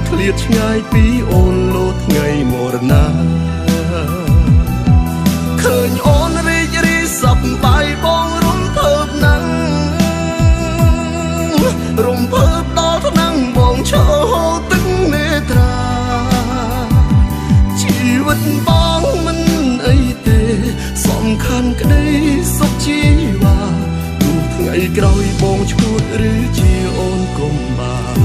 ឃ្លាតឆ្ងាយពីអូនលោថ្ងៃមរណាឃើញអូនរីករាយសប្បាយបងរំភើបណាស់រំភើបដល់ថ្នាំងបងឈរហូរទឹកនេត្រាជីវិតបងមិនអីទេសំខាន់ក្តីសុខជីវ៉ាទោះថ្ងៃក្រោយបងឈួតឬជាអូនកុំបារ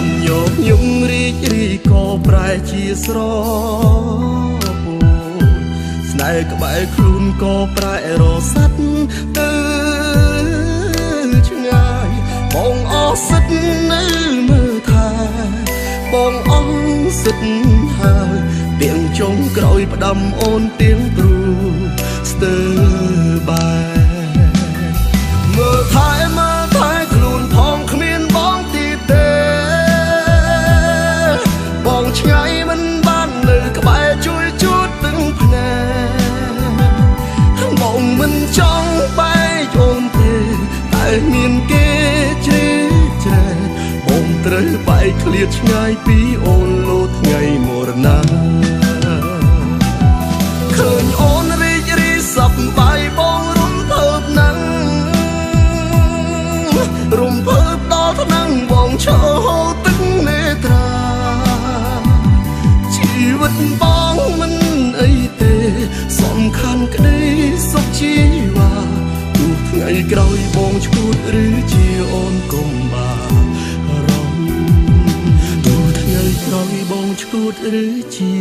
ម្ភយំរីករាយក៏ប្រែជាស្រពោស្នេហ៍ក្បែរខ្លួនក៏ប្រែរសាត់ទៅឆ្ងាយបងអស់សិទ្ធនៅមើលថែបងអស់សិទ្ធហើយទាំងចុងក្រោយផ្ដាំអូនទាំងព្រួស្ទើបែមើលថែខ្លួនផងគ្មានបងទៀតទេបងឆ្ងាយមិនបាននៅក្បែរជួយជួតទាំងភ្នែកបងមិនចង់បែកអូនទេតែមានគេជ្រេជ្រែបងត្រូវបែកឃ្លាតឆ្ងាយពីអូនលោថ្ងៃមរណាឃើញអូនរីករាយសប្បាយបងរំភើបណាស់រំភើបដល់ថ្នាំងបងឈរហូរទឹកនេត្រាជីវិតបងមិនអីទេសំខាន់ក្តីសុខជីវ៉ាទោះថ្ងៃក្រោយបងឈួតឬជាអូនកុំបារម្ភទោះថ្ងៃក្រោយបងឈួតឬជា